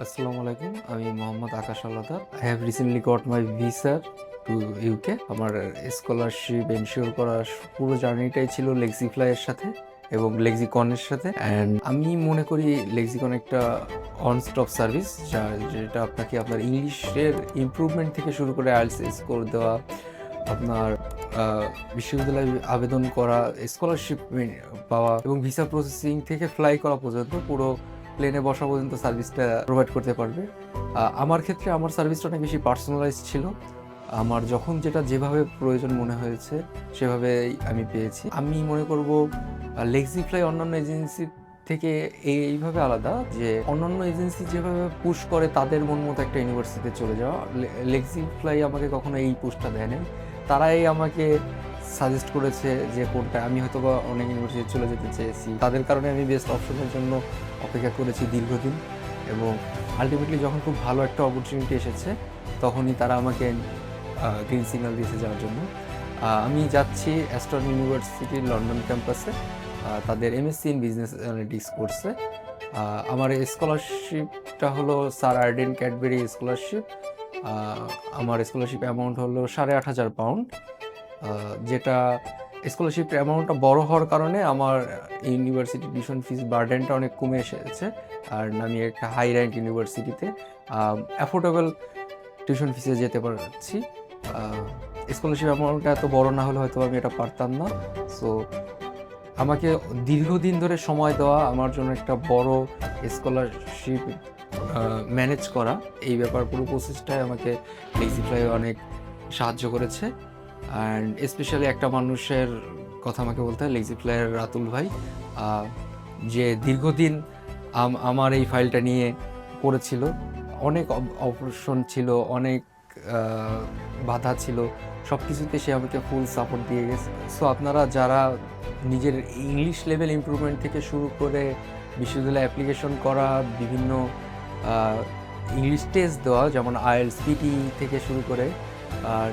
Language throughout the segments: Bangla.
আসসালামু আলাইকুম। আমি মোহাম্মদ আকাশ আল্লাদার। I have recently got my visa to UK. আমার স্কলারশিপ এনশিওর করার পুরো জার্নিটাই ছিল লেক্সিফ্লাই এর সাথে এবং লেক্সিকনের সাথে। অ্যান্ড আমি মনে করি লেক্সিকন একটা অন স্টপ সার্ভিস যেটা আপনাকে আপনার ইংলিশের ইমপ্রুভমেন্ট থেকে শুরু করে আইএলটিএস স্কোর দেওয়া, আপনার বিশ্ববিদ্যালয়ে আবেদন করা, স্কলারশিপ পাওয়া এবং ভিসা প্রসেসিং থেকে ফ্লাই করা পর্যন্ত পুরো প্লেনে বসা পর্যন্ত সার্ভিসটা প্রোভাইড করতে পারবে। আমার ক্ষেত্রে আমার সার্ভিসটা অনেক বেশি পার্সোনালাইজ ছিল। আমার যখন যেটা যেভাবে প্রয়োজন মনে হয়েছে সেভাবেই আমি পেয়েছি। আমি মনে করব লেক্সিফ্লাই অন্যান্য এজেন্সি থেকে এইভাবে আলাদা যে অন্যান্য এজেন্সি যেভাবে পুশ করে তাদের মন মতো একটা ইউনিভার্সিটিতে চলে যাওয়া, লেক্সিফ্লাই আমাকে কখনো এই পুশটা দেয় নাই। তারাই আমাকে সাজেস্ট করেছে যে কোনটা আমি হয়তো বা অনেক ইউনিভার্সিটি চলে যেতে চেয়েছি, তাদের কারণে আমি বেস্ট অপশনের জন্য অপেক্ষা করেছি দীর্ঘদিন এবং আলটিমেটলি যখন খুব ভালো একটা অপরচুনিটি এসেছে তখনই তারা আমাকে গ্রিন সিগন্যাল দিয়েছে যাওয়ার জন্য। আমি যাচ্ছি অ্যাস্টন ইউনিভার্সিটির লন্ডন ক্যাম্পাসে তাদের এমএসসি ইন বিজনেস অ্যানালিটিক্স কোর্সে। আমার স্কলারশিপটা হলো স্যার আর্ডেন ক্যাডবেরি স্কলারশিপ। আমার স্কলারশিপ অ্যামাউন্ট হলো £8,500, যেটা স্কলারশিপ অ্যামাউন্টটা বড় হওয়ার কারণে আমার ইউনিভার্সিটি টিউশন ফিস বার্ডেনটা অনেক কমে এসেছে। আর আমি একটা হাই র্যাঙ্ক ইউনিভার্সিটিতে অ্যাফোর্ডেবল টিউশন ফিসে যেতে পারছি। স্কলারশিপ অ্যামাউন্টটা এত বড় না হলে হয়তো আমি এটা পারতাম না। সো আমাকে দীর্ঘদিন ধরে সময় দেওয়া, আমার জন্য একটা বড় স্কলারশিপ ম্যানেজ করা, এই ব্যাপার পুরো প্রসেসটাই আমাকে লেক্সিফ্লাই অনেক সাহায্য করেছে। অ্যান্ড স্পেশালি একটা মানুষের কথা আমাকে বলতে হয়, লেক্সিফ্লাইয়ের রাতুল ভাই, যে দীর্ঘদিন আমার এই ফাইলটা নিয়ে পড়েছিল। অনেক অপারেশন ছিল, অনেক বাধা ছিল, সব কিছুতে সে আমাকে ফুল সাপোর্ট দিয়ে গেছে। সো আপনারা যারা নিজের ইংলিশ লেভেল ইমপ্রুভমেন্ট থেকে শুরু করে বিশ্ববিদ্যালয়ে অ্যাপ্লিকেশন করা, বিভিন্ন ইংলিশ টেস্ট দেওয়া যেমন আইএলটিএস পিটি থেকে শুরু করে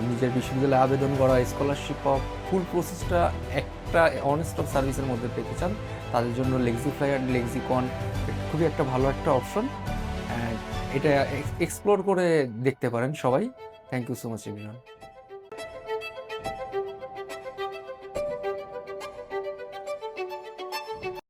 নিজের বিশ্ববিদ্যালয়ে আবেদন করা, স্কলারশিপ পাওয়া, ফুল প্রসেসটা একটা অন স্টপ সার্ভিসের মধ্যে পেতে চান, তাদের জন্য লেক্সিফ্লাই আর লেক্সিকন খুবই একটা ভালো একটা অপশন। অ্যান্ড এটা এক্সপ্লোর করে দেখতে পারেন সবাই। Thank you so much everyone.